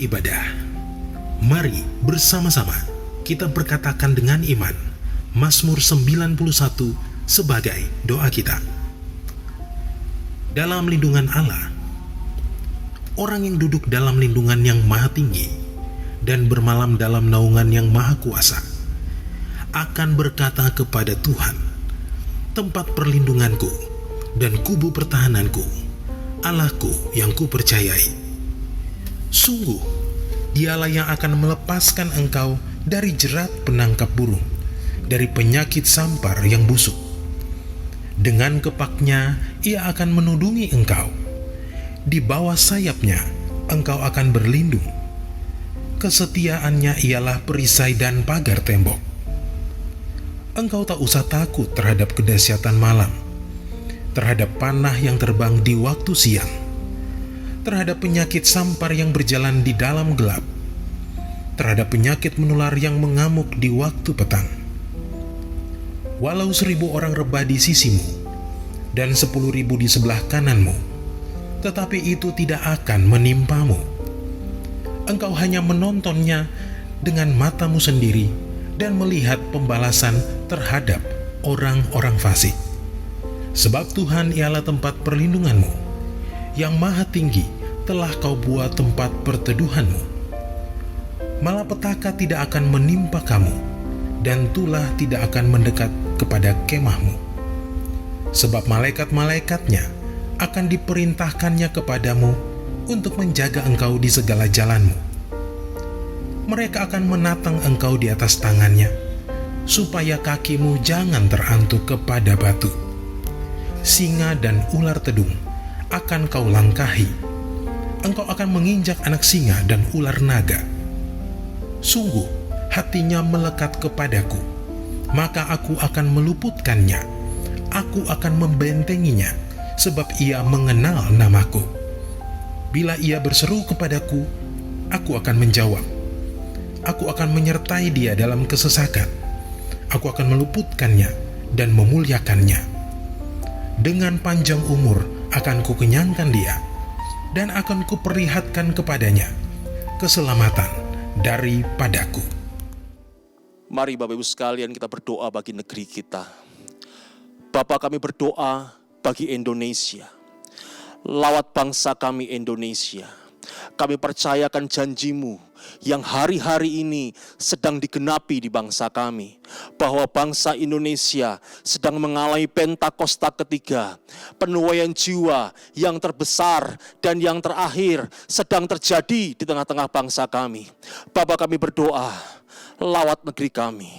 beribadah. Mari bersama-sama kita berkatakan dengan iman Mazmur 91 sebagai doa kita. Dalam lindungan Allah, orang yang duduk dalam lindungan yang maha tinggi dan bermalam dalam naungan yang maha kuasa akan berkata kepada Tuhan, tempat perlindunganku dan kubu pertahananku, Allahku yang kupercayai. Sungguh, Dialah yang akan melepaskan engkau dari jerat penangkap burung, dari penyakit sampar yang busuk. Dengan kepaknya Ia akan menudungi engkau. Di bawah sayapnya engkau akan berlindung. Kesetiaannya ialah perisai dan pagar tembok. Engkau tak usah takut terhadap kedahsyatan malam, terhadap panah yang terbang di waktu siang, terhadap penyakit sampar yang berjalan di dalam gelap, terhadap penyakit menular yang mengamuk di waktu petang. Walau 1.000 orang rebah di sisimu dan 10.000 di sebelah kananmu, tetapi itu tidak akan menimpamu. Engkau hanya menontonnya dengan matamu sendiri dan melihat pembalasan terhadap orang-orang fasik. Sebab Tuhan ialah tempat perlindunganmu, yang maha tinggi telah kau buat tempat perteduhanmu. Malapetaka tidak akan menimpa kamu, dan tulah tidak akan mendekat kepada kemahmu. Sebab malaikat-malaikatnya akan diperintahkannya kepadamu untuk menjaga engkau di segala jalanmu. Mereka akan menatang engkau di atas tangannya, supaya kakimu jangan terantuk kepada batu. Singa dan ular tedung akan kau langkahi. Engkau akan menginjak anak singa dan ular naga. Sungguh, hatinya melekat kepadaku, maka aku akan meluputkannya. Aku akan membentenginya, sebab ia mengenal namaku. Bila ia berseru kepadaku, aku akan menjawab. Aku akan menyertai dia dalam kesesakan. Aku akan meluputkannya dan memuliakannya. Dengan panjang umur akan kukenyangkan dia, dan akan kuperlihatkan kepadanya keselamatan daripadaku. Mari Bapak Ibu sekalian kita berdoa bagi negeri kita. Bapa, kami berdoa bagi Indonesia. Lawat bangsa kami Indonesia. Kami percayakan janji-Mu yang hari-hari ini sedang digenapi di bangsa kami, bahwa bangsa Indonesia sedang mengalami Pentakosta ketiga. Penuaian jiwa yang terbesar dan yang terakhir sedang terjadi di tengah-tengah bangsa kami. Bapa, kami berdoa, lawat negeri kami,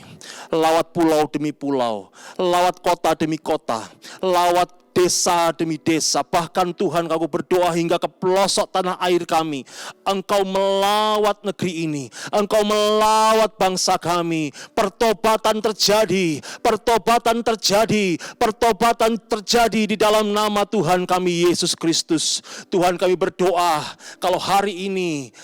lawat pulau demi pulau, lawat kota demi kota, lawat desa demi desa, bahkan Tuhan, aku berdoa hingga ke pelosok tanah air kami. Engkau melawat negeri ini, Engkau melawat bangsa kami. Pertobatan terjadi, pertobatan terjadi, pertobatan terjadi di dalam nama Tuhan kami Yesus Kristus. Tuhan, kami berdoa, kalau hari ini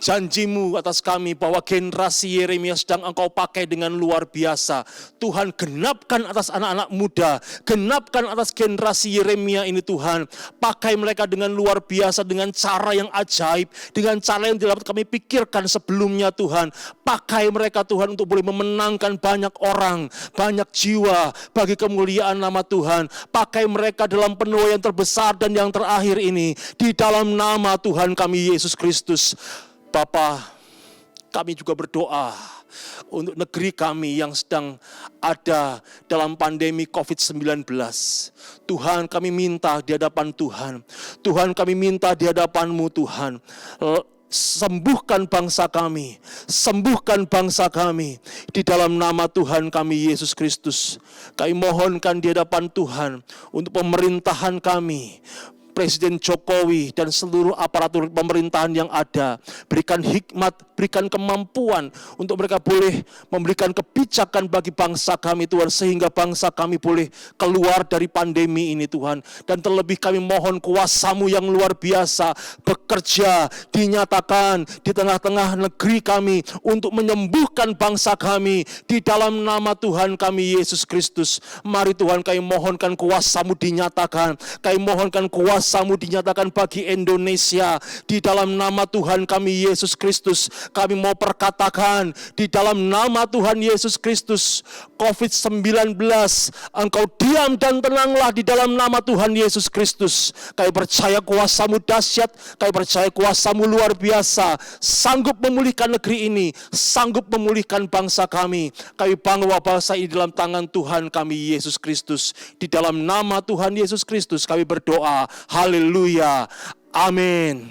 janji-Mu atas kami bahwa generasi Yeremia sedang Engkau pakai dengan luar biasa. Tuhan, genapkan atas anak-anak muda, genapkan atas generasi Yeremia ini Tuhan. Pakai mereka dengan luar biasa, dengan cara yang ajaib, dengan cara yang tidak dapat kami pikirkan sebelumnya Tuhan. Pakai mereka Tuhan untuk boleh memenangkan banyak orang, banyak jiwa bagi kemuliaan nama Tuhan. Pakai mereka dalam penuaian terbesar dan yang terakhir ini, di dalam nama Tuhan kami Yesus Kristus. Bapa, kami juga berdoa untuk negeri kami yang sedang ada dalam pandemi COVID-19. Tuhan, kami minta di hadapan Tuhan. Tuhan, kami minta di hadapan-Mu Tuhan. Sembuhkan bangsa kami, sembuhkan bangsa kami di dalam nama Tuhan kami Yesus Kristus. Kami mohonkan di hadapan Tuhan untuk pemerintahan kami, Presiden Jokowi dan seluruh aparatur pemerintahan yang ada. Berikan hikmat, berikan kemampuan untuk mereka boleh memberikan kebijakan bagi bangsa kami Tuhan, sehingga bangsa kami boleh keluar dari pandemi ini Tuhan. Dan terlebih kami mohon kuasa-Mu yang luar biasa bekerja, dinyatakan di tengah-tengah negeri kami untuk menyembuhkan bangsa kami di dalam nama Tuhan kami Yesus Kristus. Mari Tuhan, kami mohonkan kuasa-Mu dinyatakan, kami mohonkan kuasa kuasa-Mu dinyatakan bagi Indonesia. Di dalam nama Tuhan kami Yesus Kristus, kami mau perkatakan di dalam nama Tuhan Yesus Kristus, COVID-19, Engkau diam dan tenanglah di dalam nama Tuhan Yesus Kristus. Kami percaya kuasa-Mu dahsyat, kami percaya kuasa-Mu luar biasa, sanggup memulihkan negeri ini, sanggup memulihkan bangsa kami. Kami bawa bangsa ini dalam tangan Tuhan kami Yesus Kristus. Di dalam nama Tuhan Yesus Kristus kami berdoa. Haleluya. Amin.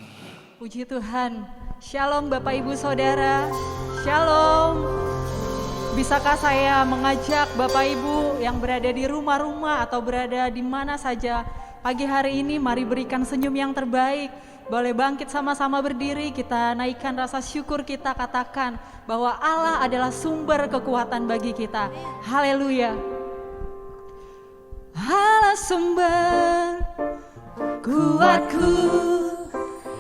Puji Tuhan. Shalom Bapak Ibu Saudara. Shalom. Bisakah saya mengajak Bapak Ibu yang berada di rumah-rumah atau berada di mana saja pagi hari ini, mari berikan senyum yang terbaik. Boleh bangkit sama-sama berdiri, kita naikkan rasa syukur, kita katakan bahwa Allah adalah sumber kekuatan bagi kita. Haleluya. Allah sumber kuatku,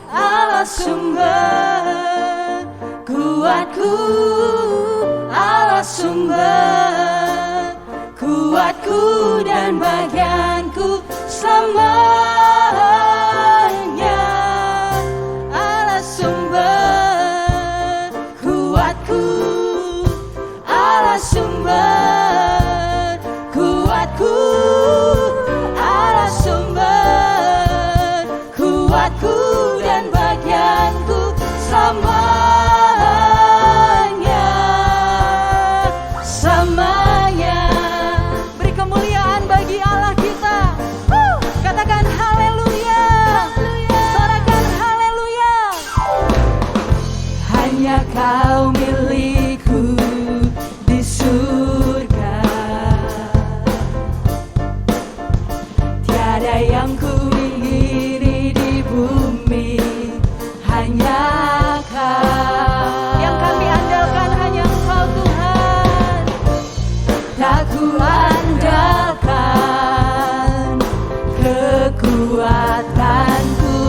Allah sumber kuatku, Allah sumber kuatku dan bagianku selamanya. Allah sumber kuatku, Allah sumber kuatku, Allah sumber kuatku dan bagianku selamanya, selamanya. Beri kemuliaan bagi Allah kita. Katakan haleluya, sorakan haleluya. Hanya Kau milikku di surga, tiada yang ku ingini di bumi, hanya Kau. Yang kami andalkan hanya Engkau Tuhan. Tak ku andalkan kekuatanku,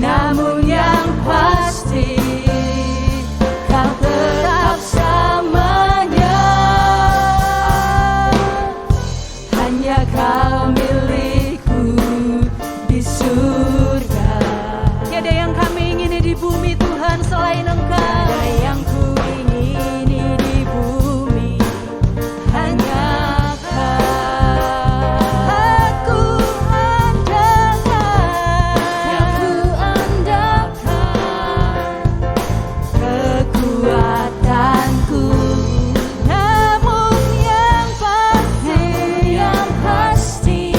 namun yang pasti Kau tetap selamanya. Hanya Kau milikku di surga. Tiada yang kami ingini di bumi Tuhan selain Engkau. Tiada yang ku ingini di bumi, hanya Kau. Aku andalkan kekuatanku, namun yang pasti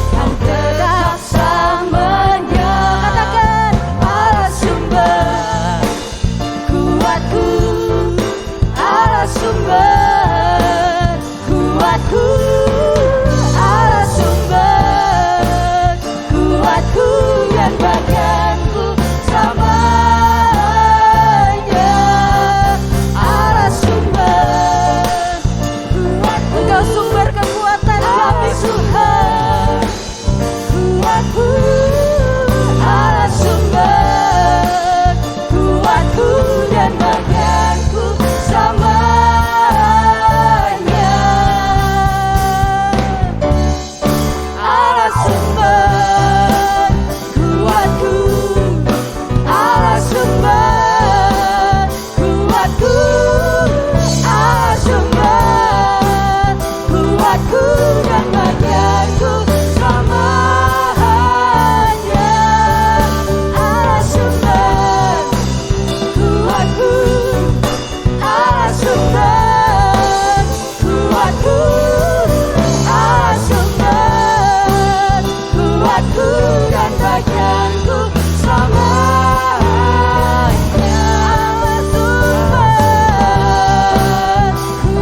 Kau tetap selamanya. Katakan Allah sumber kuatku, Allah sumber kuatku, Allah sumber kuatku dan bagianku selamanya. Allah sumber kuatku, Engkau sumber kekuatan kami Tuhan. Kuatku, Allah sumber kuatku dan bagianku selamanya. Allah sumber kuatku, Allah sumber kuatku, Allah sumber kuatku dan bagianku selamanya. Allah sumber kuatku, Allah sumber kuatku, Allah sumber kuatku dan bagianku selamanya. Allah sumber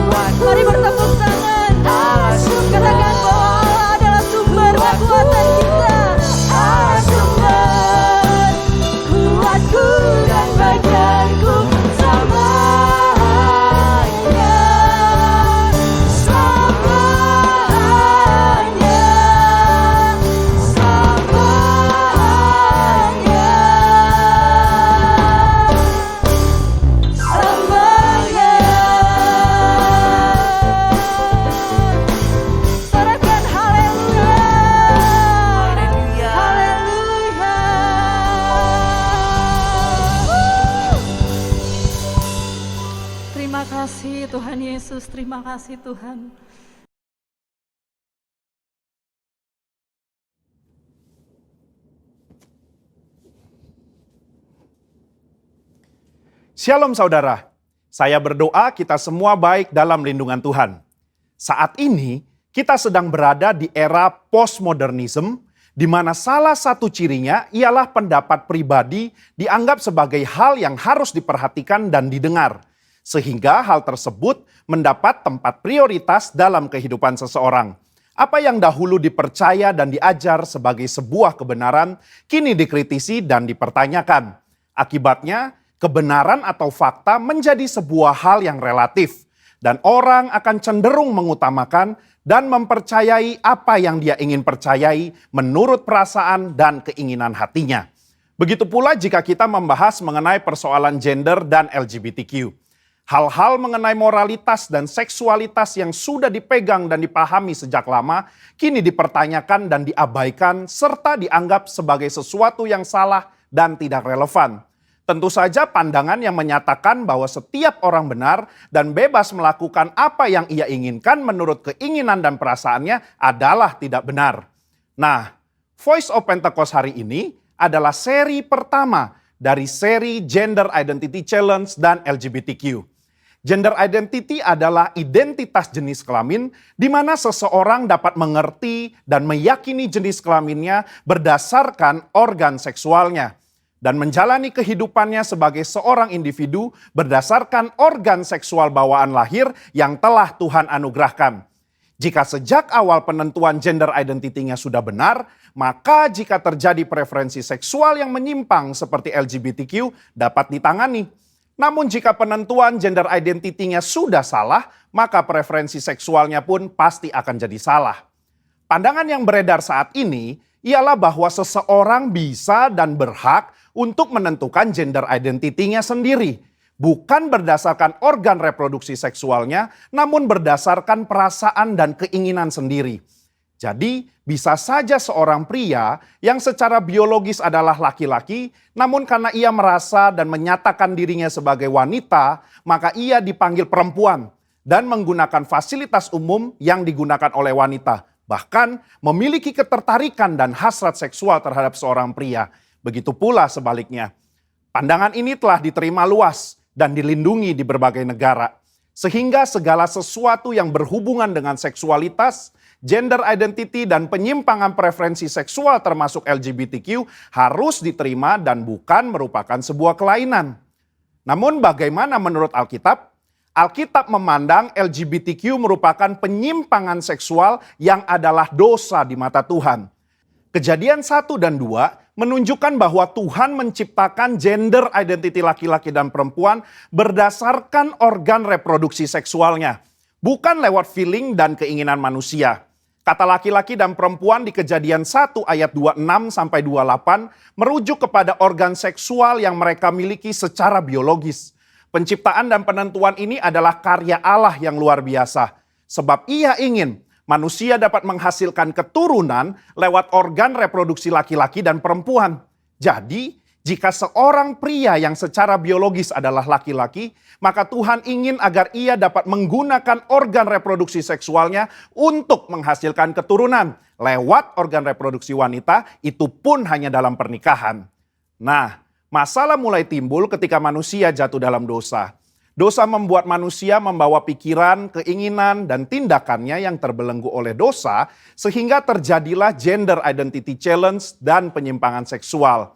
kuatku. Mari bertepuk tangan. Allah sumber. Katakan bahwa Allah adalah sumber kekuatan kita. Allah sumber kuatku dan bagianku selamanya, selamanya, selamanya, selamanya. Sorakan Yesus, terima kasih Tuhan. Shalom saudara, saya berdoa kita semua baik dalam lindungan Tuhan. Saat ini kita sedang berada di era postmodernism, di mana salah satu cirinya ialah pendapat pribadi dianggap sebagai hal yang harus diperhatikan dan didengar, sehingga hal tersebut mendapat tempat prioritas dalam kehidupan seseorang. Apa yang dahulu dipercaya dan diajar sebagai sebuah kebenaran, kini dikritisi dan dipertanyakan. Akibatnya, kebenaran atau fakta menjadi sebuah hal yang relatif, dan orang akan cenderung mengutamakan dan mempercayai apa yang dia ingin percayai menurut perasaan dan keinginan hatinya. Begitu pula jika kita membahas mengenai persoalan gender dan LGBTQ. Hal-hal mengenai moralitas dan seksualitas yang sudah dipegang dan dipahami sejak lama, kini dipertanyakan dan diabaikan serta dianggap sebagai sesuatu yang salah dan tidak relevan. Tentu saja pandangan yang menyatakan bahwa setiap orang benar dan bebas melakukan apa yang ia inginkan menurut keinginan dan perasaannya adalah tidak benar. Nah, Voice of Pentecost hari ini adalah seri pertama dari seri Gender Identity Challenge dan LGBTQ. Gender identity adalah identitas jenis kelamin di mana seseorang dapat mengerti dan meyakini jenis kelaminnya berdasarkan organ seksualnya, dan menjalani kehidupannya sebagai seorang individu berdasarkan organ seksual bawaan lahir yang telah Tuhan anugerahkan. Jika sejak awal penentuan gender identity-nya sudah benar, maka jika terjadi preferensi seksual yang menyimpang seperti LGBTQ dapat ditangani. Namun jika penentuan gender identity-nya sudah salah, maka preferensi seksualnya pun pasti akan jadi salah. Pandangan yang beredar saat ini ialah bahwa seseorang bisa dan berhak untuk menentukan gender identity-nya sendiri. Bukan berdasarkan organ reproduksi seksualnya, namun berdasarkan perasaan dan keinginan sendiri. Jadi bisa saja seorang pria yang secara biologis adalah laki-laki, namun karena ia merasa dan menyatakan dirinya sebagai wanita, maka ia dipanggil perempuan dan menggunakan fasilitas umum yang digunakan oleh wanita. Bahkan memiliki ketertarikan dan hasrat seksual terhadap seorang pria. Begitu pula sebaliknya. Pandangan ini telah diterima luas dan dilindungi di berbagai negara. Sehingga segala sesuatu yang berhubungan dengan seksualitas, gender identity, dan penyimpangan preferensi seksual termasuk LGBTQ harus diterima dan bukan merupakan sebuah kelainan. Namun bagaimana menurut Alkitab? Alkitab memandang LGBTQ merupakan penyimpangan seksual yang adalah dosa di mata Tuhan. Kejadian 1 dan 2 menunjukkan bahwa Tuhan menciptakan gender identity laki-laki dan perempuan berdasarkan organ reproduksi seksualnya, bukan lewat feeling dan keinginan manusia. Kata laki-laki dan perempuan di Kejadian 1 ayat 26 sampai 28 merujuk kepada organ seksual yang mereka miliki secara biologis. Penciptaan dan penentuan ini adalah karya Allah yang luar biasa, sebab Ia ingin manusia dapat menghasilkan keturunan lewat organ reproduksi laki-laki dan perempuan. Jadi, jika seorang pria yang secara biologis adalah laki-laki, maka Tuhan ingin agar ia dapat menggunakan organ reproduksi seksualnya untuk menghasilkan keturunan lewat organ reproduksi wanita, itu pun hanya dalam pernikahan. Nah, masalah mulai timbul ketika manusia jatuh dalam dosa. Dosa membuat manusia membawa pikiran, keinginan, dan tindakannya yang terbelenggu oleh dosa, sehingga terjadilah gender identity challenge dan penyimpangan seksual.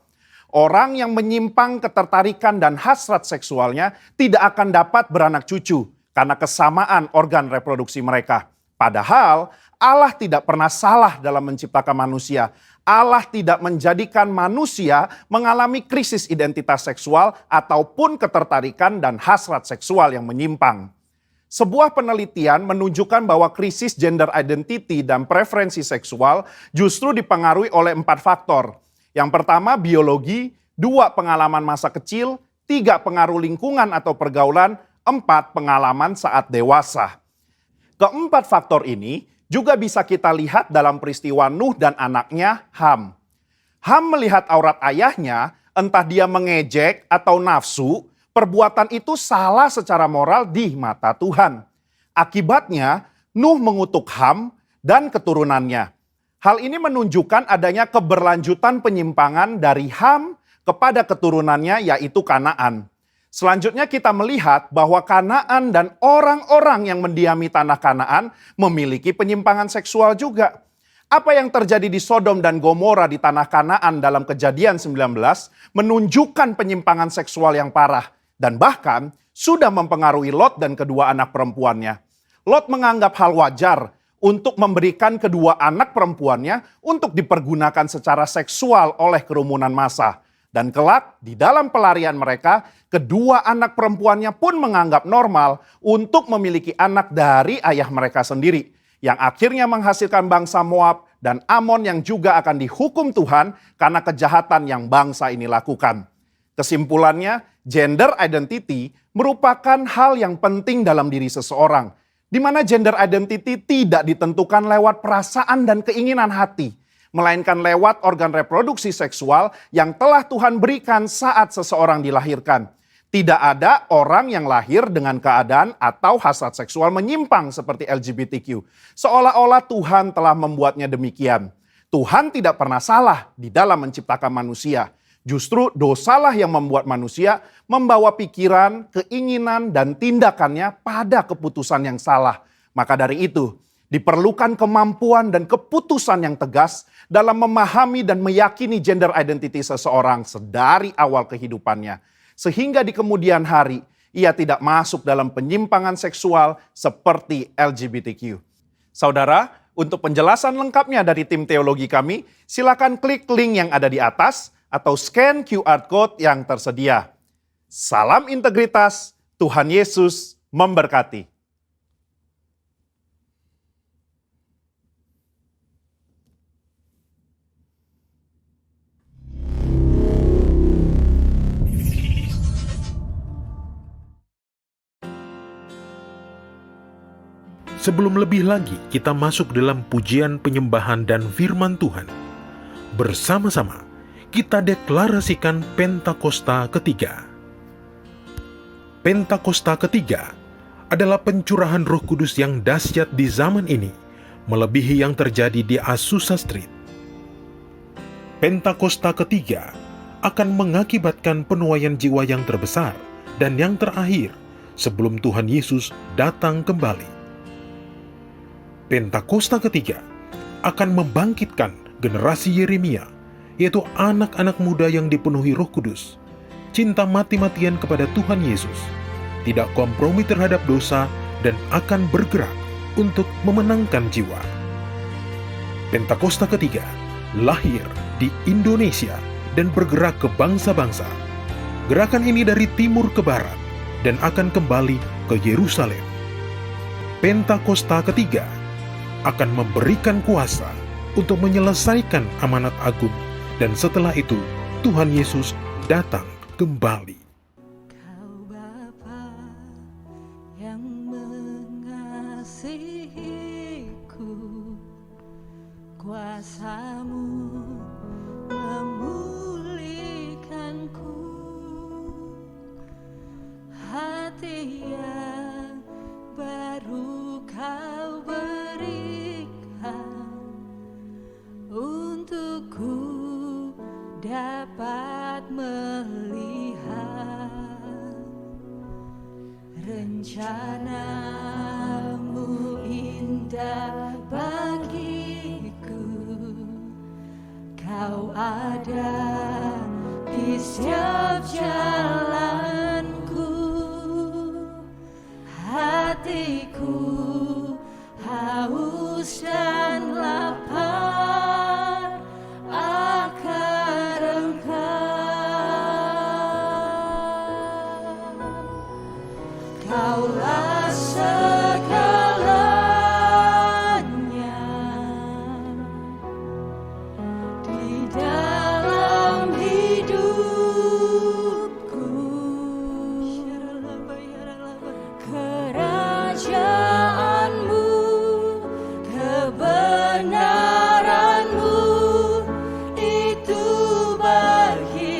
Orang yang menyimpang ketertarikan dan hasrat seksualnya tidak akan dapat beranak cucu karena kesamaan organ reproduksi mereka. Padahal Allah tidak pernah salah dalam menciptakan manusia. Allah tidak menjadikan manusia mengalami krisis identitas seksual ataupun ketertarikan dan hasrat seksual yang menyimpang. Sebuah penelitian menunjukkan bahwa krisis gender identity dan preferensi seksual justru dipengaruhi oleh 4 faktor. Yang pertama biologi, 2 pengalaman masa kecil, 3 pengaruh lingkungan atau pergaulan, 4 pengalaman saat dewasa. Keempat faktor ini juga bisa kita lihat dalam peristiwa Nuh dan anaknya Ham. Ham melihat aurat ayahnya, entah dia mengejek atau nafsu, perbuatan itu salah secara moral di mata Tuhan. Akibatnya, Nuh mengutuk Ham dan keturunannya. Hal ini menunjukkan adanya keberlanjutan penyimpangan dari Ham kepada keturunannya, yaitu Kanaan. Selanjutnya kita melihat bahwa Kanaan dan orang-orang yang mendiami tanah Kanaan memiliki penyimpangan seksual juga. Apa yang terjadi di Sodom dan Gomora di tanah Kanaan dalam Kejadian 19 menunjukkan penyimpangan seksual yang parah dan bahkan sudah mempengaruhi Lot dan kedua anak perempuannya. Lot menganggap hal wajar untuk memberikan kedua anak perempuannya untuk dipergunakan secara seksual oleh kerumunan massa. Dan kelak di dalam pelarian mereka, kedua anak perempuannya pun menganggap normal untuk memiliki anak dari ayah mereka sendiri. Yang akhirnya menghasilkan bangsa Moab dan Amon yang juga akan dihukum Tuhan karena kejahatan yang bangsa ini lakukan. Kesimpulannya, gender identity merupakan hal yang penting dalam diri seseorang. Di mana gender identity tidak ditentukan lewat perasaan dan keinginan hati, melainkan lewat organ reproduksi seksual yang telah Tuhan berikan saat seseorang dilahirkan. Tidak ada orang yang lahir dengan keadaan atau hasrat seksual menyimpang seperti LGBTQ. Seolah-olah Tuhan telah membuatnya demikian. Tuhan tidak pernah salah di dalam menciptakan manusia. Justru dosalah yang membuat manusia membawa pikiran, keinginan, dan tindakannya pada keputusan yang salah. Maka dari itu, diperlukan kemampuan dan keputusan yang tegas dalam memahami dan meyakini gender identity seseorang sedari awal kehidupannya. Sehingga di kemudian hari, ia tidak masuk dalam penyimpangan seksual seperti LGBTQ. Saudara, untuk penjelasan lengkapnya dari tim teologi kami, silakan klik link yang ada di atas atau scan QR Code yang tersedia. Salam integritas, Tuhan Yesus memberkati. Sebelum lebih lagi kita masuk dalam pujian penyembahan dan firman Tuhan, bersama-sama kita deklarasikan Pentakosta ketiga. Pentakosta ketiga adalah pencurahan Roh Kudus yang dahsyat di zaman ini, melebihi yang terjadi di Azusa Street. Pentakosta ketiga akan mengakibatkan penuaian jiwa yang terbesar dan yang terakhir sebelum Tuhan Yesus datang kembali. Pentakosta ketiga akan membangkitkan generasi Yeremia, yaitu anak-anak muda yang dipenuhi Roh Kudus, cinta mati-matian kepada Tuhan Yesus, tidak kompromi terhadap dosa, dan akan bergerak untuk memenangkan jiwa. Pentakosta ketiga lahir di Indonesia dan bergerak ke bangsa-bangsa. Gerakan ini dari timur ke barat dan akan kembali ke Yerusalem. Pentakosta ketiga akan memberikan kuasa untuk menyelesaikan amanat agung, dan setelah itu Tuhan Yesus datang kembali. Kau Bapa yang mengasihiku, kuasa-Mu memulihkanku, hati yang baru Kau berikan untukku dapat melihat rencana-Mu indah bagiku. Kau ada di setiap jalanku, hatiku haus dan lapar akan Engkau. Kaulah segalanya di dalam hidupku. Kerajaan-Mu, kebenaran-Mu, itu bagianku.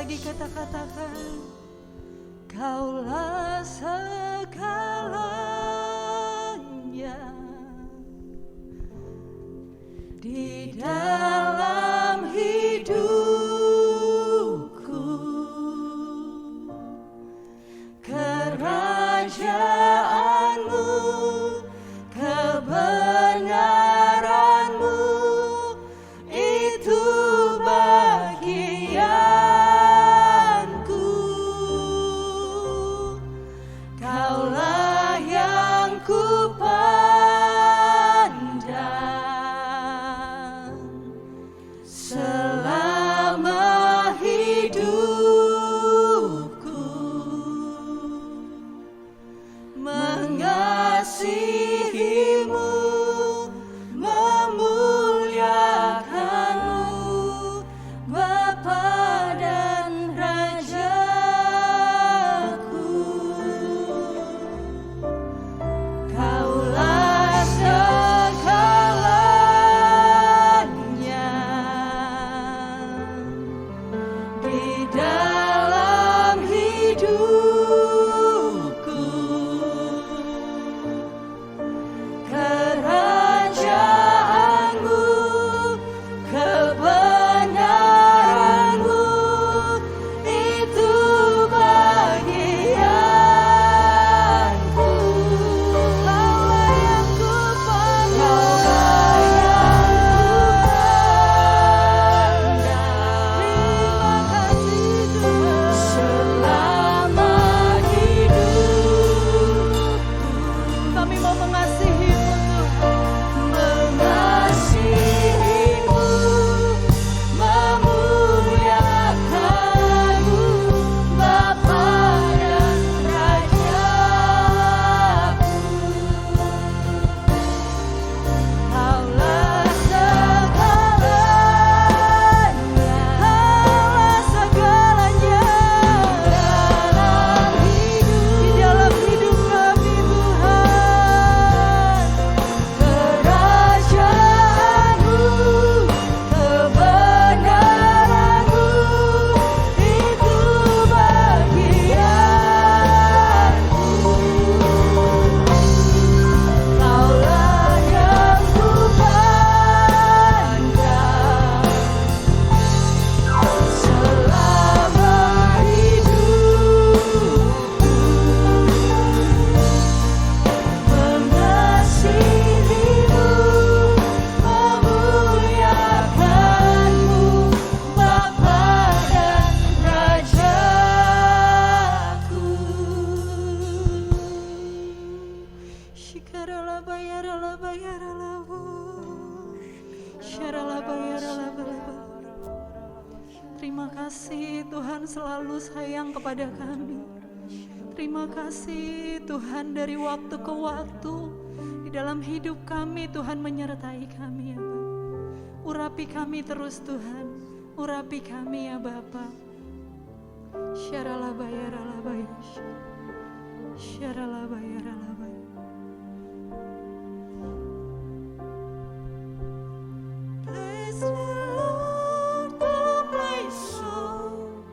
tadi kata-katakan, Kaulah segalanya di dalam hidupku. Kerajaanmu, kebenaranmu, itu bagianku. Kaulah yang kupandang selama hidupku. Mengasihimu, memuliakanmu, Bapa dan Rajaku. Kaulah segalanya di dalam hidupku. Kerajaanmu, kebenaranmu, itu bagianku. Kaulah yang kupandang. Terima kasih Tuhan. Selama hidupku, kami mau mengasihi-Mu Tuhan. Mengasihi-Mu, memuliakan-Mu, Bapa dan Rajaku. Kaulah segalanya, Kaulah segalanya di dalam hidup kami Tuhan. Kerajaanmu, kebenaranmu, itu bagianku. Kaulah yang kupandang selama hidupku. Mengasihi-Mu, memuliakan-Mu, Bapa dan Rajaku. Shikaralabayaralabayaralabu, syaralabayaralabalaba. Terima kasih Tuhan selalu sayang kepada kami. Terima kasih Tuhan dari waktu ke waktu di dalam hidup kami Tuhan menyertai kami ya Bapa. Urapi kami terus Tuhan, urapi kami ya Bapa. Syaralabayaralabaya, syaralabayaralabaya. Bless the Lord, oh my soul.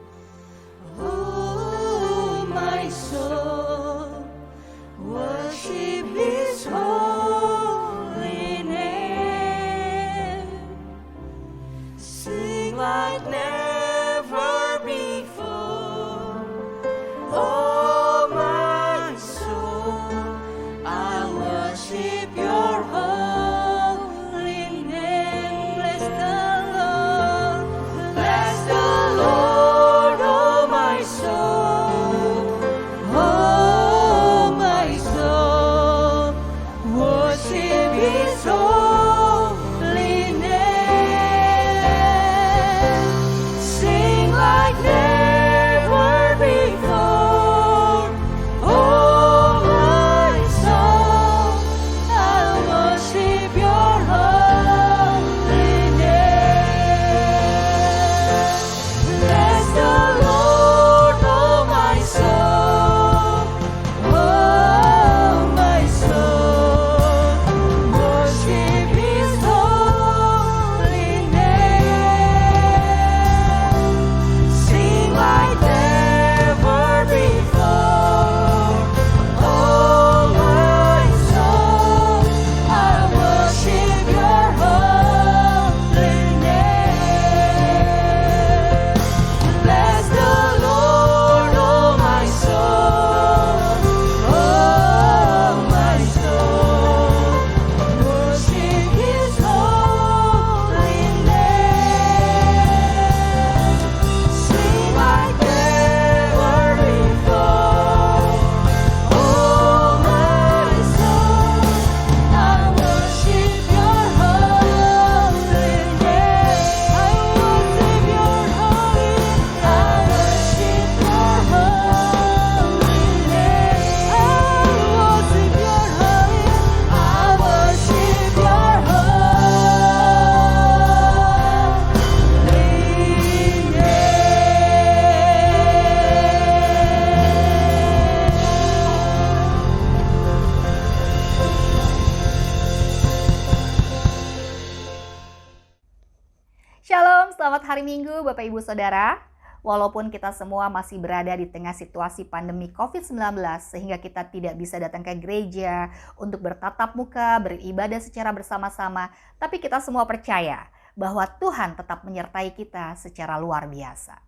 Oh, my soul, worship His holy name. Sing like never before. Oh, my soul, Bapak Ibu Saudara, walaupun kita semua masih berada di tengah situasi pandemi COVID-19 sehingga kita tidak bisa datang ke gereja untuk bertatap muka, beribadah secara bersama-sama, tapi kita semua percaya bahwa Tuhan tetap menyertai kita secara luar biasa.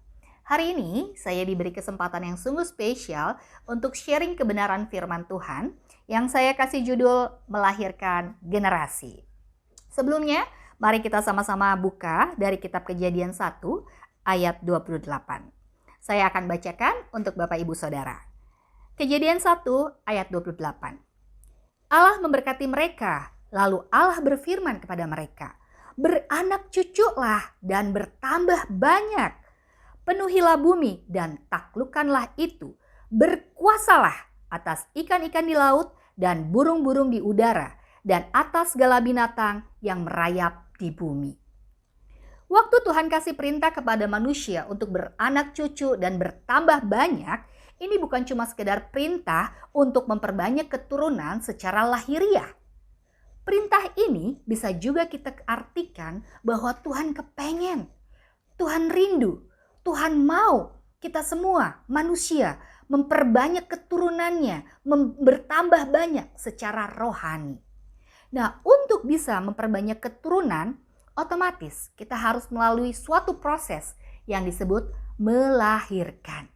Hari ini saya diberi kesempatan yang sungguh spesial untuk sharing kebenaran firman Tuhan yang saya kasih judul Melahirkan Generasi. Sebelumnya, mari kita sama-sama buka dari kitab Kejadian 1 ayat 28. Saya akan bacakan untuk Bapak Ibu Saudara. Kejadian 1 ayat 28. Allah memberkati mereka, lalu Allah berfirman kepada mereka, "Beranak cuculah dan bertambah banyak. Penuhilah bumi dan taklukkanlah itu. Berkuasalah atas ikan-ikan di laut dan burung-burung di udara dan atas segala binatang yang merayap di bumi." Waktu Tuhan kasih perintah kepada manusia untuk beranak cucu dan bertambah banyak, ini bukan cuma sekedar perintah untuk memperbanyak keturunan secara lahiriah. Perintah ini bisa juga kita artikan bahwa Tuhan kepengen, Tuhan rindu, Tuhan mau kita semua manusia memperbanyak keturunannya, bertambah banyak secara rohani. Nah, untuk bisa memperbanyak keturunan, otomatis kita harus melalui suatu proses yang disebut melahirkan.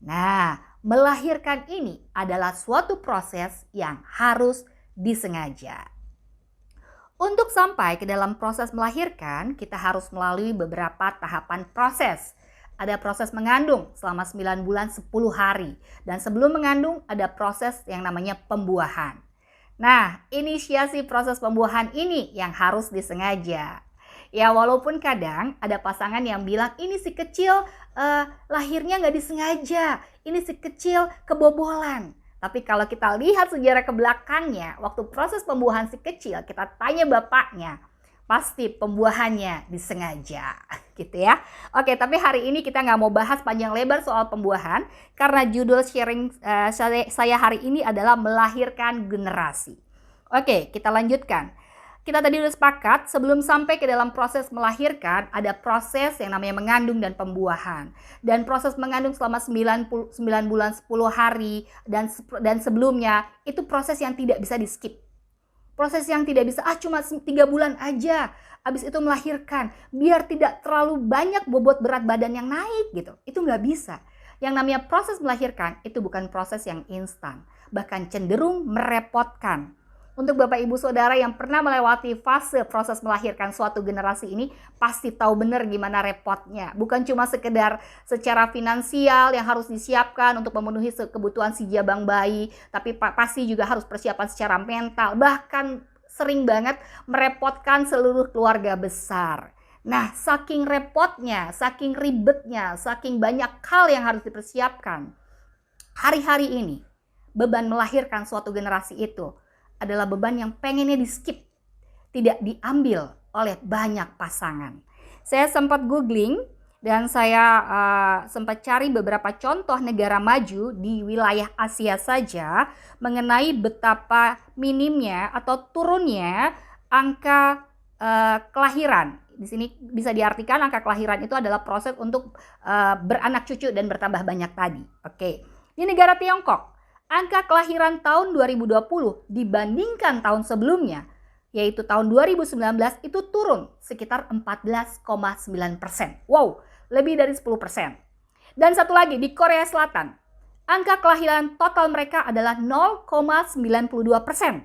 Nah, melahirkan ini adalah suatu proses yang harus disengaja. Untuk sampai ke dalam proses melahirkan, kita harus melalui beberapa tahapan proses. Ada proses mengandung selama 9 bulan 10 hari. Dan sebelum mengandung ada proses yang namanya pembuahan. Nah, inisiasi proses pembuahan ini yang harus disengaja. Ya, walaupun kadang ada pasangan yang bilang ini si kecil lahirnya nggak disengaja, ini si kecil kebobolan. Tapi kalau kita lihat sejarah ke belakangnya, waktu proses pembuahan si kecil, kita tanya bapaknya, pasti pembuahannya disengaja, gitu ya. Oke, tapi hari ini kita nggak mau bahas panjang lebar soal pembuahan, karena judul sharing saya hari ini adalah melahirkan generasi. Oke, kita lanjutkan. Kita tadi udah sepakat, sebelum sampai ke dalam proses melahirkan, ada proses yang namanya mengandung dan pembuahan. Dan proses mengandung selama 9 bulan 10 hari dan sebelumnya, itu proses yang tidak bisa di skip. Proses yang tidak bisa, cuma 3 bulan aja, habis itu melahirkan, biar tidak terlalu banyak bobot berat badan yang naik gitu. Itu nggak bisa. Yang namanya proses melahirkan, itu bukan proses yang instan, bahkan cenderung merepotkan. Untuk Bapak Ibu Saudara yang pernah melewati fase proses melahirkan suatu generasi ini, pasti tahu benar gimana repotnya. Bukan cuma sekedar secara finansial yang harus disiapkan untuk memenuhi kebutuhan si jabang bayi, tapi pasti juga harus persiapan secara mental, bahkan sering banget merepotkan seluruh keluarga besar. Nah, saking repotnya, saking ribetnya, saking banyak hal yang harus dipersiapkan, hari-hari ini beban melahirkan suatu generasi itu adalah beban yang pengennya di skip, tidak diambil oleh banyak pasangan. Saya sempat googling dan saya sempat cari beberapa contoh negara maju di wilayah Asia saja mengenai betapa minimnya atau turunnya angka kelahiran. Di sini bisa diartikan angka kelahiran itu adalah proses untuk beranak cucu dan bertambah banyak tadi. Oke. Di negara Tiongkok, angka kelahiran tahun 2020 dibandingkan tahun sebelumnya, yaitu tahun 2019, itu turun sekitar 14,9%. Wow, lebih dari 10%. Dan satu lagi, di Korea Selatan, angka kelahiran total mereka adalah 0,92%.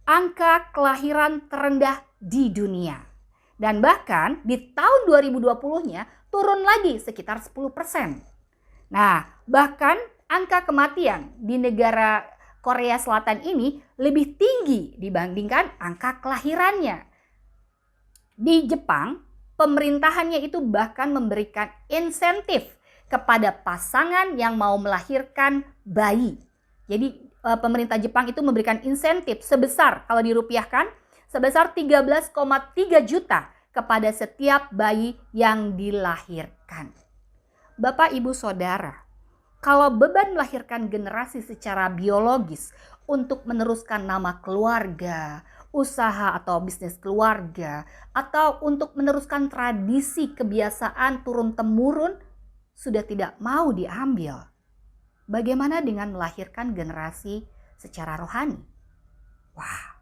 Angka kelahiran terendah di dunia. Dan bahkan di tahun 2020-nya turun lagi sekitar 10%. Nah, bahkan angka kematian di negara Korea Selatan ini lebih tinggi dibandingkan angka kelahirannya. Di Jepang, pemerintahannya itu bahkan memberikan insentif kepada pasangan yang mau melahirkan bayi. Jadi pemerintah Jepang itu memberikan insentif sebesar, kalau dirupiahkan, sebesar 13,3 juta kepada setiap bayi yang dilahirkan. Bapak, Ibu, Saudara, kalau beban melahirkan generasi secara biologis untuk meneruskan nama keluarga, usaha atau bisnis keluarga, atau untuk meneruskan tradisi kebiasaan turun-temurun sudah tidak mau diambil. Bagaimana dengan melahirkan generasi secara rohani? Wah,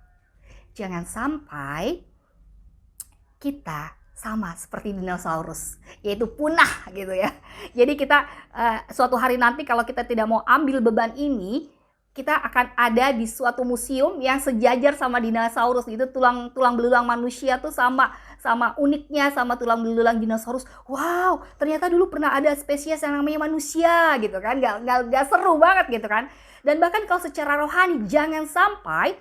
jangan sampai kita sama seperti dinosaurus, yaitu punah gitu ya. Jadi kita suatu hari nanti kalau kita tidak mau ambil beban ini, kita akan ada di suatu museum yang sejajar sama dinosaurus gitu. Tulang belulang manusia tuh sama uniknya sama tulang belulang dinosaurus. Wow, ternyata dulu pernah ada spesies yang namanya manusia gitu kan. Gak seru banget gitu kan. Dan bahkan kalau secara rohani, jangan sampai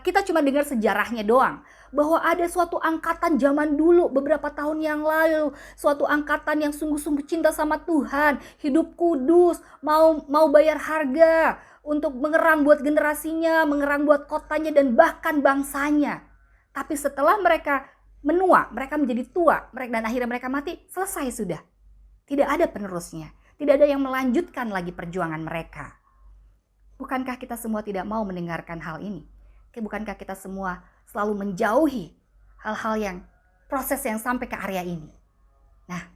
kita cuma dengar sejarahnya doang. Bahwa ada suatu angkatan zaman dulu beberapa tahun yang lalu, suatu angkatan yang sungguh-sungguh cinta sama Tuhan, hidup kudus, mau bayar harga untuk mengerang buat generasinya, mengerang buat kotanya dan bahkan bangsanya. Tapi setelah mereka menua, mereka menjadi tua, dan akhirnya mereka mati, selesai sudah. Tidak ada penerusnya, tidak ada yang melanjutkan lagi perjuangan mereka. Bukankah kita semua tidak mau mendengarkan hal ini? Bukankah kita semua selalu menjauhi hal-hal yang proses yang sampai ke area ini? Nah,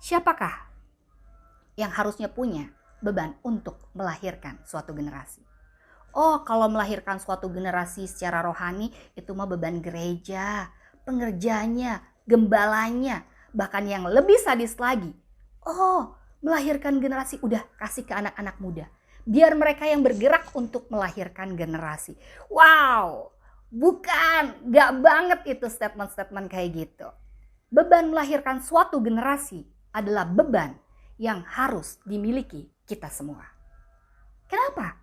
siapakah yang harusnya punya beban untuk melahirkan suatu generasi? Oh, kalau melahirkan suatu generasi secara rohani itu mah beban gereja, pengerjanya, gembalanya, bahkan yang lebih sadis lagi. Oh, melahirkan generasi udah kasih ke anak-anak muda. Biar mereka yang bergerak untuk melahirkan generasi. Wow, bukan, gak banget itu statement-statement kayak gitu. Beban melahirkan suatu generasi adalah beban yang harus dimiliki kita semua. Kenapa?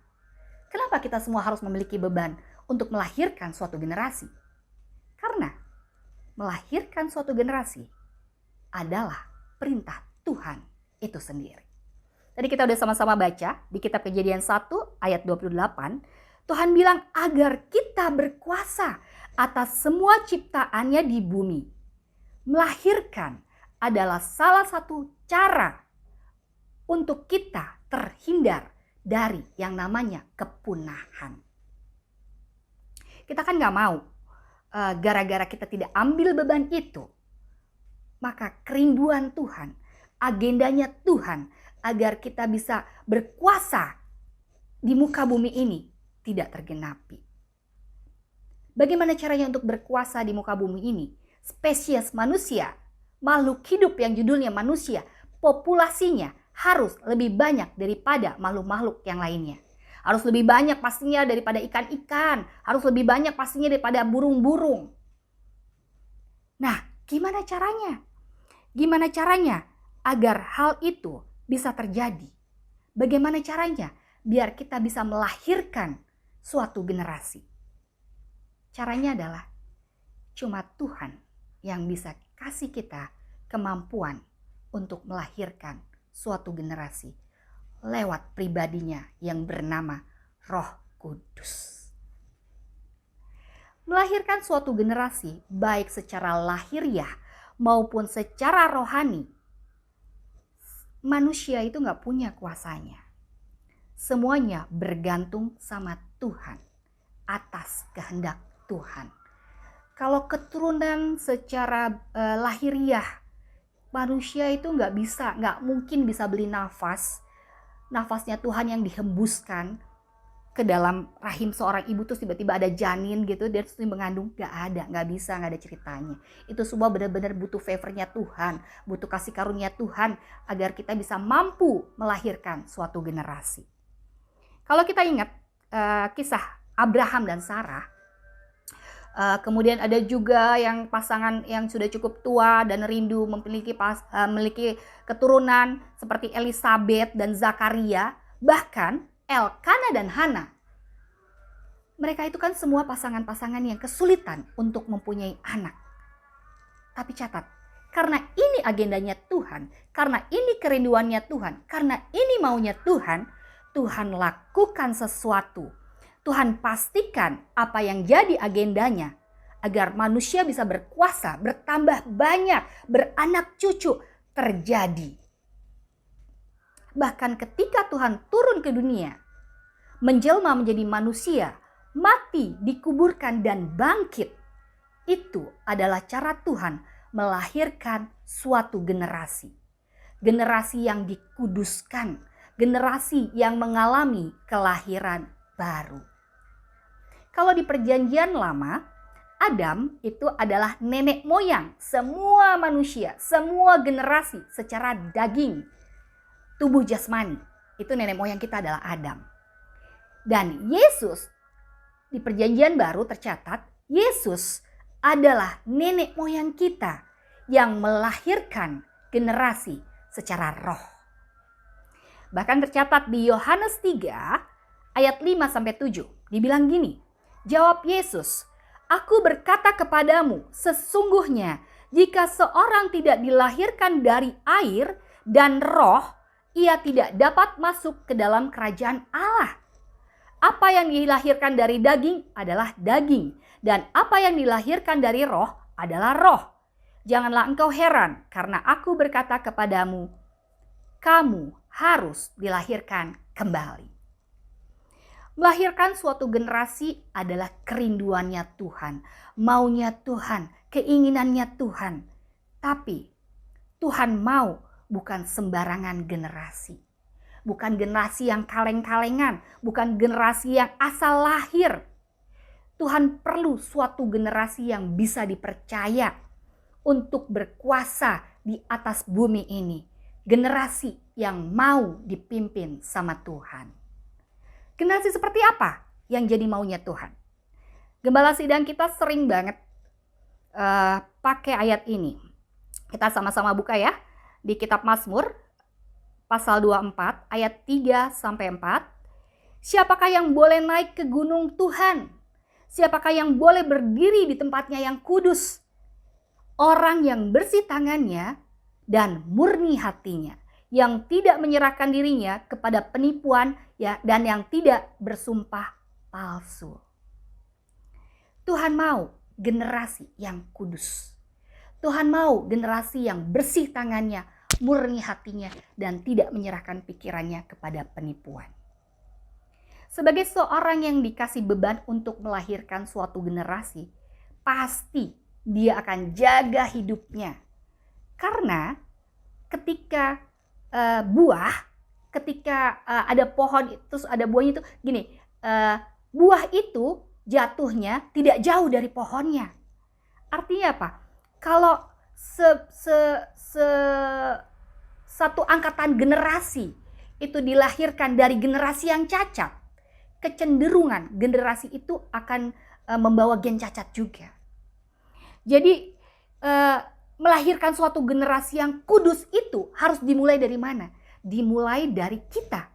Kenapa kita semua harus memiliki beban untuk melahirkan suatu generasi? Karena melahirkan suatu generasi adalah perintah Tuhan itu sendiri. Tadi kita udah sama-sama baca di kitab Kejadian 1 ayat 28. Tuhan bilang agar kita berkuasa atas semua ciptaannya di bumi. Melahirkan adalah salah satu cara untuk kita terhindar dari yang namanya kepunahan. Kita kan gak mau gara-gara kita tidak ambil beban itu, maka kerinduan Tuhan, agendanya Tuhan, agar kita bisa berkuasa di muka bumi ini tidak tergenapi. Bagaimana caranya untuk berkuasa di muka bumi ini? Spesies manusia, makhluk hidup yang judulnya manusia, populasinya harus lebih banyak daripada makhluk-makhluk yang lainnya. Harus lebih banyak pastinya daripada ikan-ikan, harus lebih banyak pastinya daripada burung-burung. Nah, gimana caranya? Gimana caranya agar hal itu bisa terjadi? Bagaimana caranya biar kita bisa melahirkan suatu generasi? Caranya adalah cuma Tuhan yang bisa kasih kita kemampuan untuk melahirkan suatu generasi lewat pribadinya yang bernama Roh Kudus. Melahirkan suatu generasi baik secara lahiriah maupun secara rohani, manusia itu gak punya kuasanya. Semuanya bergantung sama Tuhan, atas kehendak Tuhan. Kalau keturunan secara lahiriah, manusia itu gak mungkin bisa beli nafas. Nafasnya Tuhan yang dihembuskan ke dalam rahim seorang ibu terus tiba-tiba ada janin gitu, dia terus mengandung, gak bisa, gak ada ceritanya. Itu semua benar-benar butuh favornya Tuhan, butuh kasih karunia Tuhan agar kita bisa mampu melahirkan suatu generasi. Kalau kita ingat kisah Abraham dan Sarah, kemudian ada juga yang pasangan yang sudah cukup tua dan rindu memiliki keturunan seperti Elizabeth dan Zakaria, bahkan Elkana dan Hana. Mereka itu kan semua pasangan-pasangan yang kesulitan untuk mempunyai anak. Tapi catat, karena ini agendanya Tuhan, karena ini kerinduannya Tuhan, karena ini maunya Tuhan, Tuhan lakukan sesuatu. Tuhan pastikan apa yang jadi agendanya agar manusia bisa berkuasa, bertambah banyak, beranak cucu terjadi. Bahkan ketika Tuhan turun ke dunia, menjelma menjadi manusia, mati, dikuburkan, dan bangkit. Itu adalah cara Tuhan melahirkan suatu generasi. Generasi yang dikuduskan, generasi yang mengalami kelahiran baru. Kalau di Perjanjian Lama, Adam itu adalah nenek moyang semua manusia, semua generasi secara daging, tubuh jasmani. Itu nenek moyang kita adalah Adam. Dan Yesus di Perjanjian Baru tercatat, Yesus adalah nenek moyang kita yang melahirkan generasi secara roh. Bahkan tercatat di Yohanes 3 ayat 5-7 dibilang gini, jawab Yesus, "Aku berkata kepadamu, sesungguhnya jika seorang tidak dilahirkan dari air dan roh, ia tidak dapat masuk ke dalam kerajaan Allah. Apa yang dilahirkan dari daging adalah daging, dan apa yang dilahirkan dari roh adalah roh. Janganlah engkau heran, karena aku berkata kepadamu, kamu harus dilahirkan kembali." Melahirkan suatu generasi adalah kerinduannya Tuhan, maunya Tuhan, keinginannya Tuhan. Tapi Tuhan mau bukan sembarangan generasi. Bukan generasi yang kaleng-kalengan, bukan generasi yang asal lahir. Tuhan perlu suatu generasi yang bisa dipercaya untuk berkuasa di atas bumi ini. Generasi yang mau dipimpin sama Tuhan. Generasi seperti apa yang jadi maunya Tuhan? Gembala sidang kita sering banget pakai ayat ini. Kita sama-sama buka ya di kitab Mazmur pasal 24 ayat 3-4. Siapakah yang boleh naik ke gunung Tuhan? Siapakah yang boleh berdiri di tempatnya yang kudus? Orang yang bersih tangannya dan murni hatinya, yang tidak menyerahkan dirinya kepada penipuan ya, dan yang tidak bersumpah palsu. Tuhan mau generasi yang kudus. Tuhan mau generasi yang bersih tangannya, murni hatinya, dan tidak menyerahkan pikirannya kepada penipuan. Sebagai seorang yang dikasih beban untuk melahirkan suatu generasi, pasti dia akan jaga hidupnya. Karena ketika ketika ada pohon terus ada buahnya itu gini, buah itu jatuhnya tidak jauh dari pohonnya. Artinya apa? Kalau satu angkatan generasi itu dilahirkan dari generasi yang cacat, kecenderungan generasi itu akan membawa gen cacat juga. Jadi melahirkan suatu generasi yang kudus itu harus dimulai dari mana? Dimulai dari kita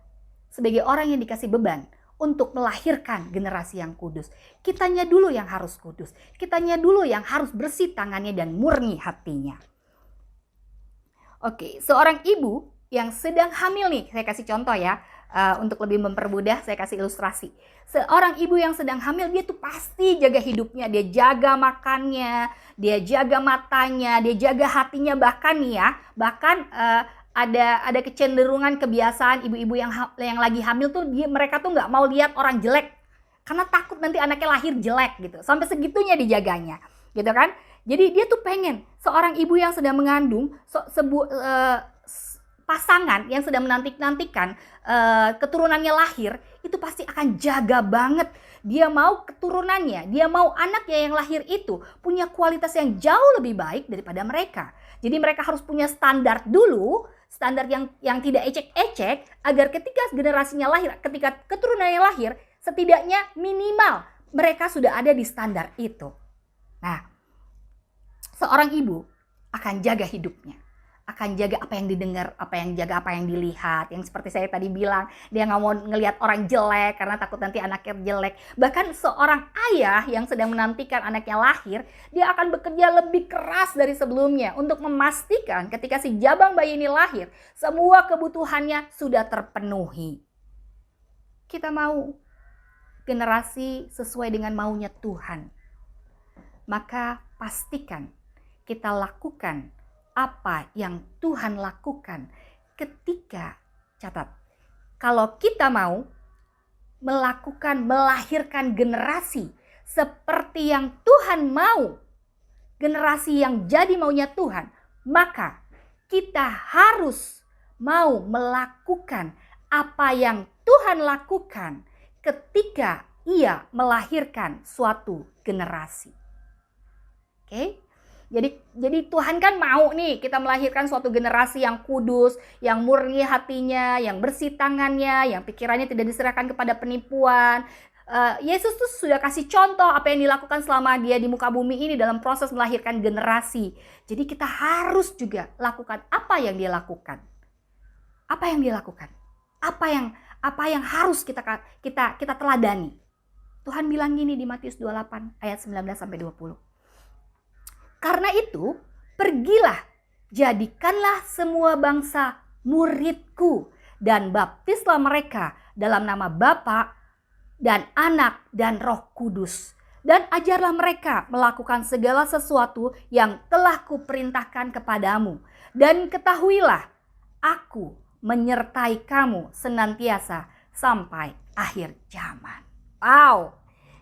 sebagai orang yang dikasih beban untuk melahirkan generasi yang kudus. Kitanya dulu yang harus kudus. Kitanya dulu yang harus bersih tangannya dan murni hatinya. Oke, seorang ibu yang sedang hamil nih, saya kasih contoh ya. Untuk lebih mempermudah saya kasih ilustrasi. Seorang ibu yang sedang hamil, dia tuh pasti jaga hidupnya, dia jaga makannya, dia jaga matanya, dia jaga hatinya, bahkan nih ya, bahkan ada kecenderungan kebiasaan ibu-ibu yang lagi hamil tuh mereka tuh nggak mau lihat orang jelek karena takut nanti anaknya lahir jelek gitu. Sampai segitunya dijaganya, gitu kan? Jadi dia tuh pengen seorang ibu yang sedang mengandung pasangan yang sedang menantikan keturunannya lahir, itu pasti akan jaga banget. Dia mau keturunannya, dia mau anaknya yang lahir itu punya kualitas yang jauh lebih baik daripada mereka. Jadi mereka harus punya standar dulu, standar yang tidak ecek-ecek, agar ketika generasinya lahir, ketika keturunannya lahir, setidaknya minimal mereka sudah ada di standar itu. Nah, seorang ibu akan jaga hidupnya, akan jaga apa yang didengar, apa yang dilihat. Yang seperti saya tadi bilang, dia nggak mau ngelihat orang jelek karena takut nanti anaknya jelek. Bahkan seorang ayah yang sedang menantikan anaknya lahir, dia akan bekerja lebih keras dari sebelumnya untuk memastikan ketika si jabang bayi ini lahir, semua kebutuhannya sudah terpenuhi. Kita mau generasi sesuai dengan maunya Tuhan. Maka pastikan kita lakukan apa yang Tuhan lakukan ketika, catat, kalau kita mau melahirkan generasi seperti yang Tuhan mau, generasi yang jadi maunya Tuhan, maka kita harus mau melakukan apa yang Tuhan lakukan ketika Ia melahirkan suatu generasi. Oke? Jadi Tuhan kan mau nih kita melahirkan suatu generasi yang kudus, yang murni hatinya, yang bersih tangannya, yang pikirannya tidak diserahkan kepada penipuan. Yesus tuh sudah kasih contoh apa yang dilakukan selama dia di muka bumi ini dalam proses melahirkan generasi. Jadi kita harus juga lakukan apa yang dia lakukan. Apa yang dia lakukan? Apa yang harus kita teladani? Tuhan bilang gini di Matius 28 ayat 19 sampai 20. Karena itu, pergilah, jadikanlah semua bangsa muridku, dan baptislah mereka dalam nama Bapa dan Anak dan Roh Kudus. Dan ajarlah mereka melakukan segala sesuatu yang telah kuperintahkan kepadamu. Dan ketahuilah, aku menyertai kamu senantiasa sampai akhir zaman. Wow,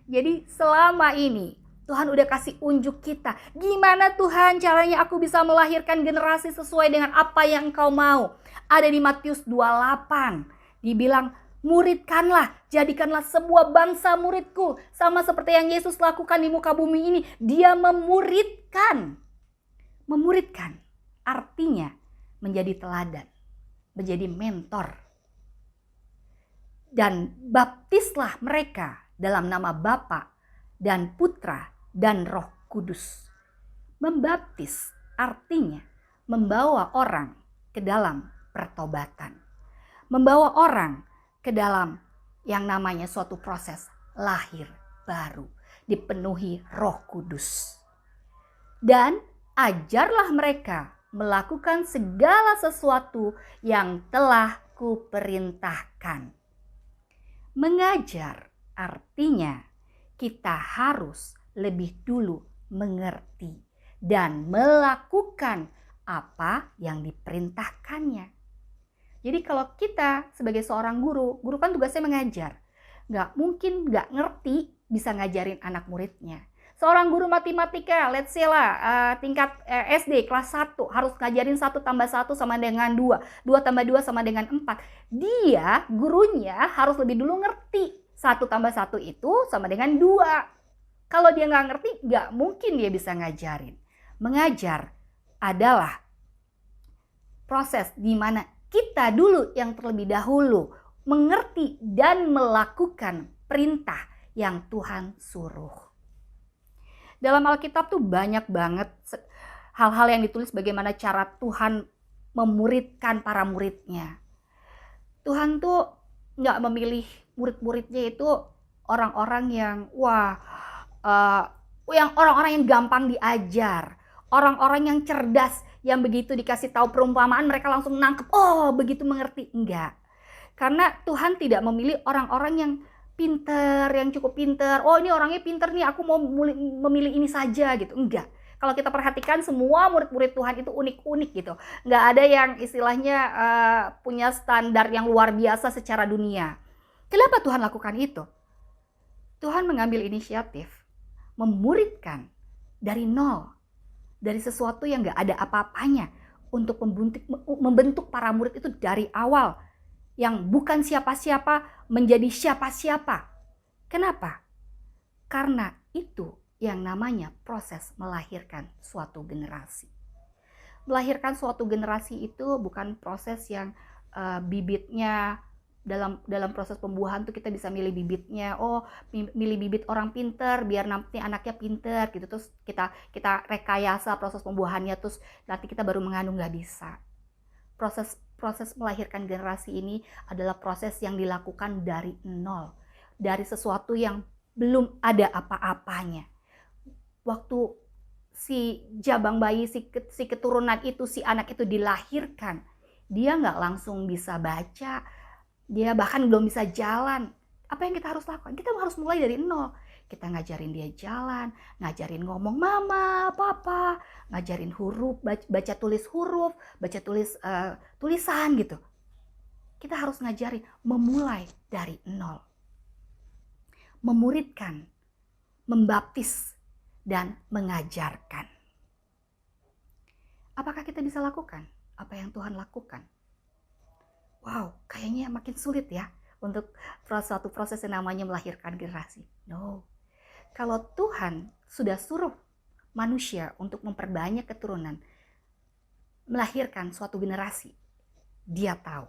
jadi selama ini Tuhan udah kasih unjuk kita. Gimana Tuhan caranya aku bisa melahirkan generasi sesuai dengan apa yang Engkau mau? Ada di Matius 28. Dibilang, muridkanlah, jadikanlah sebuah bangsa muridku. Sama seperti yang Yesus lakukan di muka bumi ini. Dia memuridkan. Memuridkan artinya menjadi teladan, menjadi mentor. Dan baptislah mereka dalam nama Bapa dan Putra dan Roh Kudus. Membaptis artinya membawa orang ke dalam pertobatan. Membawa orang ke dalam yang namanya suatu proses lahir baru. Dipenuhi Roh Kudus. Dan ajarlah mereka melakukan segala sesuatu yang telah kuperintahkan. Mengajar artinya kita harus lebih dulu mengerti dan melakukan apa yang diperintahkannya. Jadi kalau kita sebagai seorang guru kan tugasnya mengajar. Nggak mungkin nggak ngerti bisa ngajarin anak muridnya. Seorang guru matematika, let's say lah tingkat SD kelas 1 harus ngajarin 1 tambah 1 sama dengan 2. 2 tambah 2 sama dengan 4. Dia, gurunya harus lebih dulu ngerti. 1 tambah 1 itu sama dengan 2. Kalau dia nggak ngerti, nggak mungkin dia bisa ngajarin. Mengajar adalah proses di mana kita dulu yang terlebih dahulu mengerti dan melakukan perintah yang Tuhan suruh. Dalam Alkitab tuh banyak banget hal-hal yang ditulis bagaimana cara Tuhan memuridkan para muridnya. Tuhan tuh nggak memilih murid-muridnya itu orang-orang yang orang-orang yang gampang diajar, orang-orang yang cerdas, yang begitu dikasih tahu perumpamaan mereka langsung nangkep, oh begitu mengerti. Enggak, karena Tuhan tidak memilih orang-orang yang pinter, yang cukup pinter. Oh ini orangnya pinter nih, aku mau memilih ini saja gitu. Enggak. Kalau kita perhatikan semua murid-murid Tuhan itu unik-unik gitu. Enggak ada yang istilahnya punya standar yang luar biasa secara dunia. Kenapa Tuhan lakukan itu? Tuhan mengambil inisiatif memuridkan dari nol, dari sesuatu yang gak ada apa-apanya untuk membentuk para murid itu dari awal, yang bukan siapa-siapa menjadi siapa-siapa. Kenapa? Karena itu yang namanya proses melahirkan suatu generasi. Melahirkan suatu generasi itu bukan proses yang bibitnya dalam proses pembuahan tuh kita bisa milih bibitnya. Oh, milih bibit orang pinter biar nanti anaknya pinter gitu. Terus kita rekayasa proses pembuahannya, terus nanti kita baru mengandung. Nggak bisa. Proses melahirkan generasi ini adalah proses yang dilakukan dari nol, dari sesuatu yang belum ada apa-apanya. Waktu si jabang bayi, si keturunan itu, si anak itu dilahirkan, dia nggak langsung bisa baca. Dia bahkan belum bisa jalan. Apa yang kita harus lakukan? Kita harus mulai dari nol. Kita ngajarin dia jalan, ngajarin ngomong mama, papa, ngajarin huruf, baca tulis huruf, baca tulis tulisan gitu. Kita harus ngajarin memulai dari nol. memuridkan, membaptis, dan mengajarkan. Apakah kita bisa lakukan apa yang Tuhan lakukan? Wow, kayaknya makin sulit ya untuk suatu proses yang namanya melahirkan generasi. No, kalau Tuhan sudah suruh manusia untuk memperbanyak keturunan, melahirkan suatu generasi, Dia tahu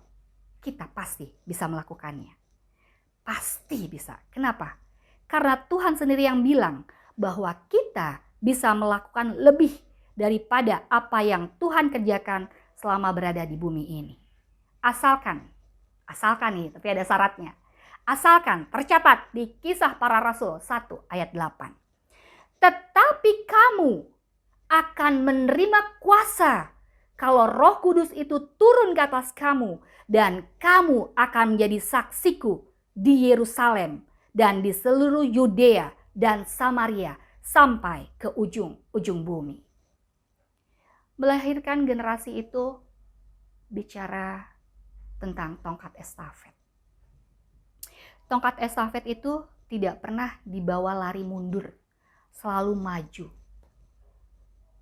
kita pasti bisa melakukannya. Pasti bisa. Kenapa? Karena Tuhan sendiri yang bilang bahwa kita bisa melakukan lebih daripada apa yang Tuhan kerjakan selama berada di bumi ini. Asalkan nih, tapi ada syaratnya. Asalkan tercatat di Kisah Para Rasul 1 ayat 8. Tetapi kamu akan menerima kuasa kalau Roh Kudus itu turun ke atas kamu, dan kamu akan menjadi saksiku di Yerusalem dan di seluruh Yudea dan Samaria sampai ke ujung-ujung bumi. Melahirkan generasi itu bicara tentang tongkat estafet. Tongkat estafet itu tidak pernah dibawa lari mundur, selalu maju.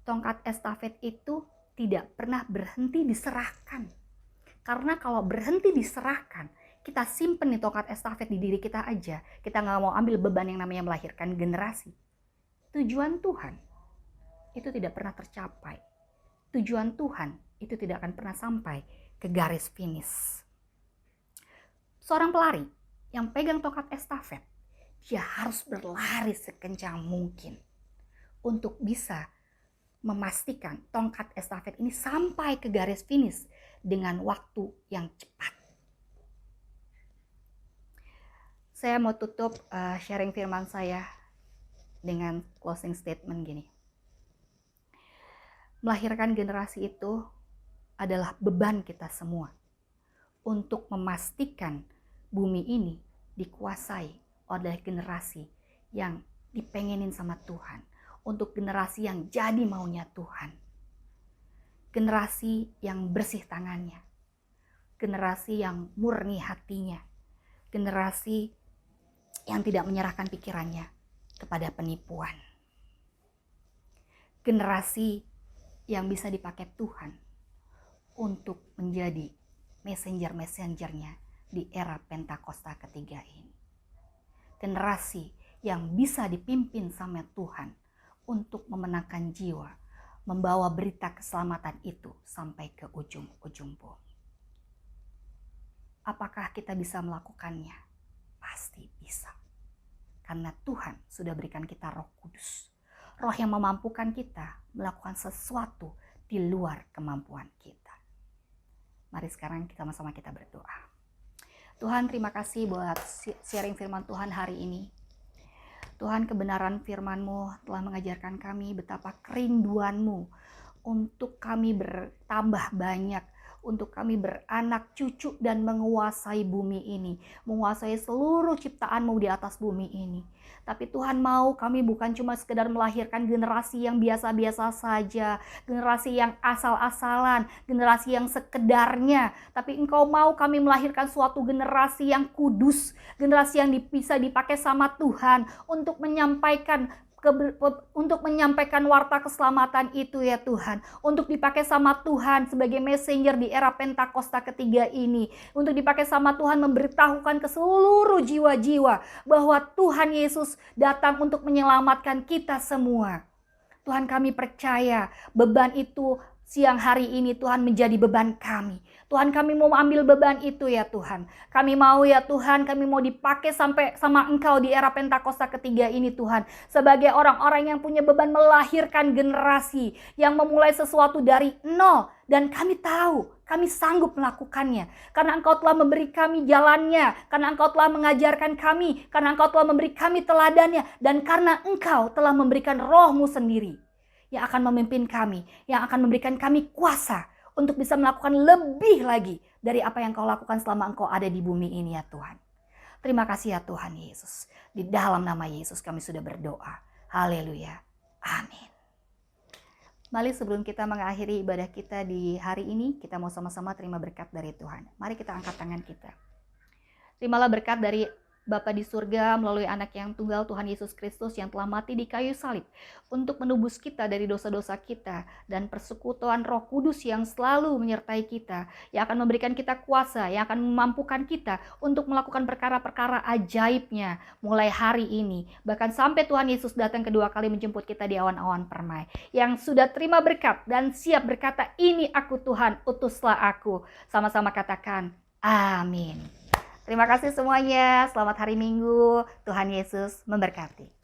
Tongkat estafet itu tidak pernah berhenti diserahkan. Karena kalau berhenti diserahkan, kita simpen nih tongkat estafet di diri kita aja. Kita nggak mau ambil beban yang namanya melahirkan generasi. Tujuan Tuhan itu tidak pernah tercapai. Tujuan Tuhan itu tidak akan pernah sampai ke garis finish. Seorang pelari yang pegang tongkat estafet, dia harus berlari sekencang mungkin untuk bisa memastikan tongkat estafet ini sampai ke garis finish dengan waktu yang cepat. Saya mau tutup sharing firman saya dengan closing statement gini. Melahirkan generasi itu adalah beban kita semua untuk memastikan bumi ini dikuasai oleh generasi yang dipengenin sama Tuhan, untuk generasi yang jadi maunya Tuhan, generasi yang bersih tangannya, generasi yang murni hatinya, generasi yang tidak menyerahkan pikirannya kepada penipuan, generasi yang bisa dipakai Tuhan untuk menjadi messenger-messengernya di era Pentakosta ketiga ini. Generasi yang bisa dipimpin sama Tuhan untuk memenangkan jiwa, membawa berita keselamatan itu sampai ke ujung-ujung bumi. Apakah kita bisa melakukannya? Pasti bisa. Karena Tuhan sudah berikan kita Roh Kudus. Roh yang memampukan kita melakukan sesuatu di luar kemampuan kita. Mari sekarang sama-sama kita berdoa. Tuhan, terima kasih buat sharing firman Tuhan hari ini. Tuhan, kebenaran firman-Mu telah mengajarkan kami betapa kerinduan-Mu untuk kami bertambah banyak, untuk kami beranak cucu dan menguasai bumi ini, menguasai seluruh ciptaan-Mu di atas bumi ini. Tapi Tuhan mau kami bukan cuma sekedar melahirkan generasi yang biasa-biasa saja, generasi yang asal-asalan, generasi yang sekedarnya. Tapi Engkau mau kami melahirkan suatu generasi yang kudus, generasi yang bisa dipakai sama Tuhan untuk menyampaikan warta keselamatan itu ya Tuhan. Untuk dipakai sama Tuhan sebagai messenger di era Pentakosta ketiga ini. Untuk dipakai sama Tuhan memberitahukan ke seluruh jiwa-jiwa bahwa Tuhan Yesus datang untuk menyelamatkan kita semua. Tuhan, kami percaya beban itu siang hari ini Tuhan menjadi beban kami. Tuhan, kami mau ambil beban itu ya Tuhan. Kami mau ya Tuhan, kami mau dipakai sampai sama Engkau di era Pentakosta ketiga ini Tuhan. Sebagai orang-orang yang punya beban melahirkan generasi yang memulai sesuatu dari nol. Dan kami tahu, kami sanggup melakukannya. Karena Engkau telah memberi kami jalannya. Karena Engkau telah mengajarkan kami. Karena Engkau telah memberi kami teladannya. Dan karena Engkau telah memberikan Roh-Mu sendiri yang akan memimpin kami, yang akan memberikan kami kuasa untuk bisa melakukan lebih lagi dari apa yang Kau lakukan selama Engkau ada di bumi ini ya Tuhan. Terima kasih ya Tuhan Yesus. Di dalam nama Yesus kami sudah berdoa. Haleluya. Amin. Mari sebelum kita mengakhiri ibadah kita di hari ini, kita mau sama-sama terima berkat dari Tuhan. Mari kita angkat tangan kita. Terimalah berkat dari Bapa di surga, melalui anak yang tunggal Tuhan Yesus Kristus yang telah mati di kayu salib untuk menebus kita dari dosa-dosa kita, dan persekutuan Roh Kudus yang selalu menyertai kita, yang akan memberikan kita kuasa, yang akan memampukan kita untuk melakukan perkara-perkara ajaibnya mulai hari ini, bahkan sampai Tuhan Yesus datang kedua kali menjemput kita di awan-awan permai. Yang sudah terima berkat dan siap berkata, "Ini aku Tuhan, utuslah aku." Sama-sama katakan, amin. Terima kasih semuanya, selamat hari Minggu, Tuhan Yesus memberkati.